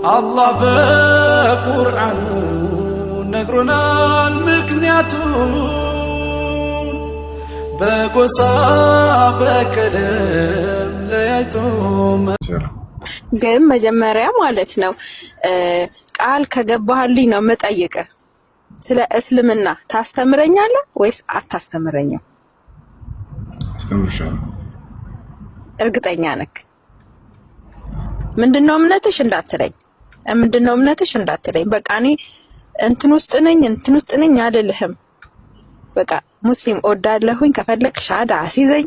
አላህ በቁርአኑ ነግሮናል ምክንያቱም በጎሳ በቀለም ለያይቶ ግን መጀመሪያ ማለት ነው ቃል ከገባህልኝ ነው መጠየቅ። ስለ እስልምና ታስተምረኛለህ ወይስ አታስተምረኝም? አስተምርሻለሁ። እርግጠኛ ነህ? ምንድነው እምነትሽ እንዳትለኝ፣ ምንድነው እምነትሽ እንዳትለኝ። በቃ እኔ እንትን ውስጥ ነኝ አይደለህም። በቃ ሙስሊም እወዳለሁኝ። ከፈለክ ሻዳ አስይዘኝ፣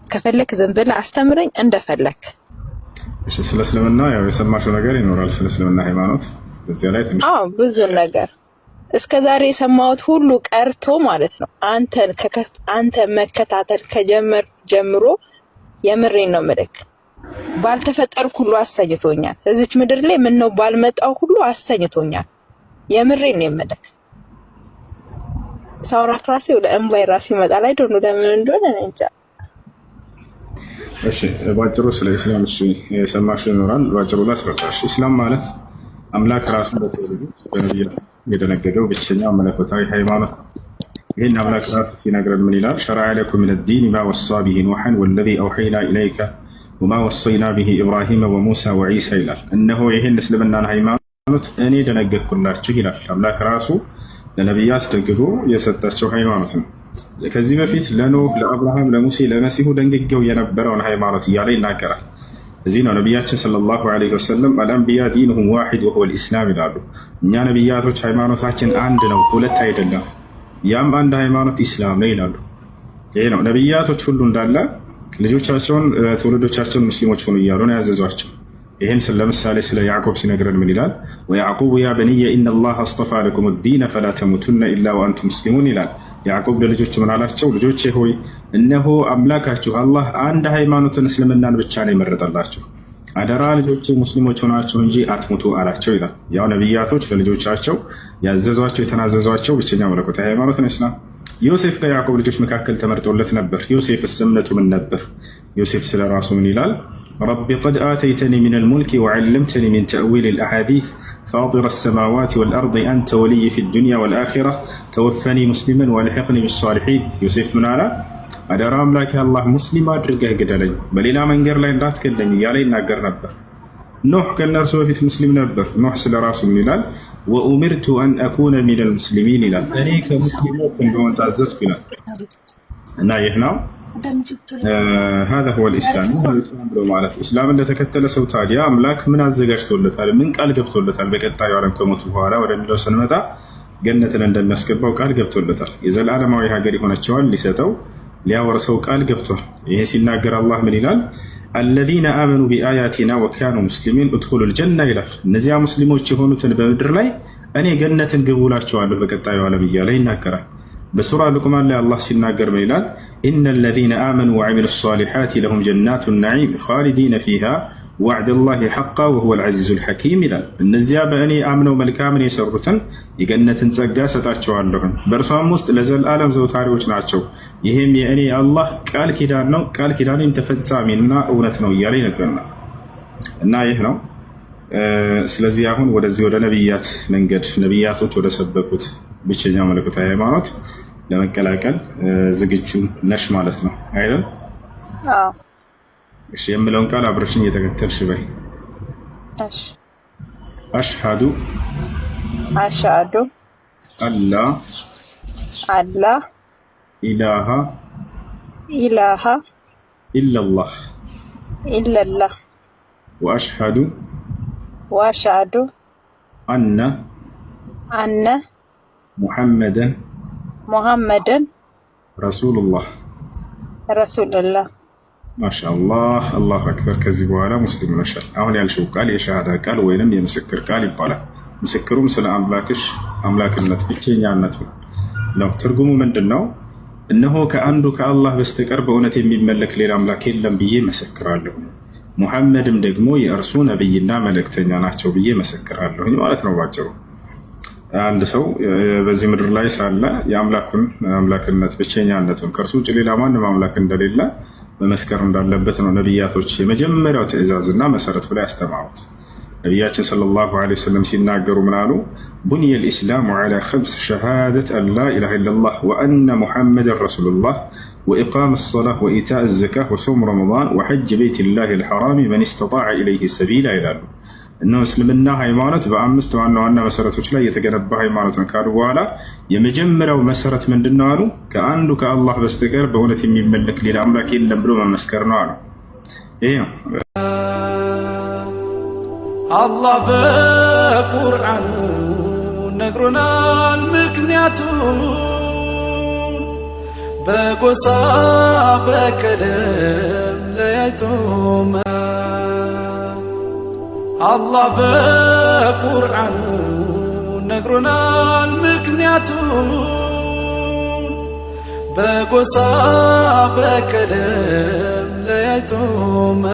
ከፈለክ ዝም ብለህ አስተምረኝ እንደፈለክ። እሺ፣ ስለ እስልምና ያው የሰማሽው ነገር ይኖራል። ስለ እስልምና ሃይማኖት እዚያ ላይ ትንሽ ብዙ ነገር እስከዛሬ የሰማሁት ሁሉ ቀርቶ ማለት ነው አንተ መከታተል ከጀመር ጀምሮ የምሬን ነው የምልክ ባልተፈጠርኩ ሁሉ አሰኝቶኛል። እዚች ምድር ላይ ምን ነው ባልመጣው ሁሉ አሰኝቶኛል። የምሬን ነው የምልክ ሳውራት ራሴ ወደ እንባይ ራሴ ይመጣል። አይደል ነው ለምን እንደሆነ እንጃ። እሺ፣ ባጭሩ ስለ እስላም የሰማሽው ይኖራል። ባጭሩ ላስረዳሽ። እስላም ማለት አምላክ ራሱ በነብዩ የደነገገው ብቸኛው መለኮታዊ ሃይማኖት። ይህን አምላክ ራሱ ሲነግረን ምን ይላል? ሸረዐ ለኩም ሚነ ዲን ማ ወሳ ቢሂ ኑሐን ወለዚ አውሐይና ኢለይከ ወማ ወሰይና ቢሂ ኢብራሂመ ወሙሳ ወዒሳ ይላል። እነሆ ይህን እስልምናን ሃይማኖት እኔ ደነገግኩላችሁ ይላል። አምላክ ራሱ ለነቢያት ደግጎ የሰጣቸው ሃይማኖት ነው። ከዚህ በፊት ለኖህ፣ ለአብርሃም፣ ለሙሴ፣ ለመሲሁ ደንግጌው የነበረውን ሃይማኖት እያለ ይናገራል። እዚህ ነው ነቢያችን ሰለላሁ ዐለይሂ ወሰለም አልአንቢያ ዲንሁም ዋሂድ ወሁወ ልኢስላም ይላሉ። እኛ ነቢያቶች ሃይማኖታችን አንድ ነው፣ ሁለት አይደለም፣ ያም አንድ ሃይማኖት ኢስላም ነው ይላሉ። ይሄ ነው ነቢያቶች ሁሉ እንዳለ ልጆቻቸውን ትውልዶቻቸውን ሙስሊሞች ሆኑ እያሉ ነው ያዘዟቸው። ይህን ለምሳሌ ስለ ያዕቆብ ሲነግረን ምን ይላል? ወያዕቁቡ ያ በንየ ኢነላህ አስጠፋ ለኩም ዲነ ፈላ ተሙቱነ ኢላ ወአንቱም ሙስሊሙን ይላል። ያዕቆብ ለልጆቹ ምን አላቸው? ልጆቼ ሆይ እነሆ አምላካችሁ አላህ አንድ ሃይማኖትን እስልምናን ብቻ ነው የመረጠላችሁ፣ አደራ ልጆቼ ሙስሊሞች ሆናችሁ እንጂ አትሙቱ አላቸው ይላል። ያው ነቢያቶች ለልጆቻቸው ያዘዟቸው የተናዘዟቸው ብቸኛ መለኮታዊ ሃይማኖት ነው ኢስላም። ዮሴፍ ከያዕቆብ ልጆች መካከል ተመርጦለት ነበር። ዮሴፍስ እምነቱ ምን ነበር? ዮሴፍ ስለ ራሱ ምን ይላል? ረቢ ቀድ አተይተኒ ሚነል ሙልኪ ወዐለምተኒ ሚን ተእዊሊል አሐዲስ ፋጢረ ሰማዋት ወልአርድ አንተ ወልይ ፊ ዱንያ ወልአኺራ ተወፈኒ ሙስሊመን ወአልሒቅኒ ቢሷሊሒን። ዮሴፍ ምን አለ? አደራ አምላኬ አላህ ሙስሊም አድርገህ ግደለኝ፣ በሌላ መንገድ ላይ እንዳትገለኝ እያለ ይናገር ነበር። ኖህ ከእነርሱ በፊት ሙስሊም ነበር። ኖህ ስለ ራሱ ምን ይላል? ወኡሚርቱ አን አኩነ ሚነል ሙስሊሚን ይላል። እኔ ከሙስሊሞች እንደሆን ታዘዝኩ ይላል። እና ይህ ነው هذا هو الإسلام ብሎ ማለት ኢስላምን ለተከተለ ሰው ታዲያ አምላክ ምን አዘጋጅቶለታል? ምን ቃል ገብቶለታል? በቀጣዩ ዓለም ከሞቱ በኋላ ወደሚለው ስንመጣ ገነትን እንደሚያስገባው ቃል ገብቶለታል። የዘላለማዊ ሀገር የሆነችዋን ሊሰጠው ሊያወርሰው ቃል ገብቷል። ይሄ ሲናገር አላህ ምን ይላል? አለዚነ አመኑ ቢአያቲና ወካኑ ሙስሊሚን እድኹሉል ጀና ይላል። እነዚያ ሙስሊሞች የሆኑትን በምድር ላይ እኔ ገነትን ግቡ እላቸዋለሁ በቀጣዩ ዓለም እያለ ይናገራል። በሱራ ሉቅማን ላይ አላህ ሲናገር ምን ይላል? ኢነ ለዚነ አመኑ ወዐሚሉ ሷሊሓት ለሁም ጀናቱ ነዒም ኻሊዲነ ፊሃ ወዕደላሂ ሐቃ ወሁወል ዐዚዙል ሐኪም ይላል። እነዚያ በእኔ አምነው መልካምን የሰሩትን የገነትን ጸጋ ሰጣቸዋለሁን በእርሷም ውስጥ ለዘላለም ዘውታሪዎች ናቸው። ይህም የእኔ አላህ ቃል ኪዳን ነው፣ ቃል ኪዳኔም ተፈጻሚና እውነት ነው እያለ ይነግረናል። እና ይህ ነው። ስለዚህ አሁን ወደዚህ ወደ ነቢያት መንገድ ነቢያቶች ወደ ሰበኩት ብቸኛው መለኮታዊ ሃይማኖት ለመቀላቀል ዝግጁ ነሽ ማለት ነው አይደል? አዎ። እሺ፣ የምለውን ቃል አብረሽኝ እየተከተልሽ በይ። እሺ። አሽሃዱ አላ ኢላሃ ኢለላህ ወአሽሃዱ አነ ሙሐመደን ረሱሉላህ። ማሻአላህ አላሁ አክበር። ከዚህ በኋላ ሙስሊም ነሻል። አሁን ያልሽው ቃል የሻሃዳ ቃል ወይንም የምስክር ቃል ይባላል። ምስክሩም ስለ አምላክሽ አምላክነት ብቸኛነት ነው። ትርጉሙ ምንድን ነው? እነሆ ከአንዱ ከአላህ በስተቀር በእውነት የሚመለክ ሌላ አምላክ የለም ብዬ መሰክራለሁ፣ ሙሐመድም ደግሞ የእርሱ ነብይና መልእክተኛ ናቸው ብዬ መሰክራለሁኝ ማለት ነው ባጭሩ። አንድ ሰው በዚህ ምድር ላይ ሳለ የአምላኩን አምላክነት ብቸኛነቱን ከእርሱ ውጭ ሌላ ማንም አምላክ እንደሌለ መመስከር እንዳለበት ነው ነቢያቶች የመጀመሪያው ትዕዛዝና መሰረት ብላ ያስተማሩት። ነቢያችን ሰለላሁ ዐለይሂ ወሰለም ሲናገሩ ምን አሉ? ቡንየ ልእስላሙ ዐላ ኸምስ ሸሃደት አን ላ ኢላሃ ኢለላህ ወአነ ሙሐመድን ረሱሉላህ ወኢቃም ሰላህ ወኢታእ ዘካህ ወሶም ረመዳን ወሐጅ ቤይቲላሂ ልሐራሚ መን ስተጣዐ ኢለይህ ሰቢላ ይላሉ። እነሆ እስልምና ሃይማኖት በአምስት ዋና ዋና መሰረቶች ላይ የተገነባ ሃይማኖት ነው ካሉ በኋላ የመጀመሪያው መሰረት ምንድን ነው አሉ? ከአንዱ ከአላህ በስተቀር በእውነት የሚመለክ ሌላ አምላክ የለም ብሎ መመስከር ነው አሉ። ይሄ ነው አላህ በቁርአኑ ነግሮናል ምክንያቱም በጎሳ በቀለም ለያይቶማ አላህ በቁርአኑ ነግሮናል ምክንያቱም በጎሳ በቀለም ለያይቶማ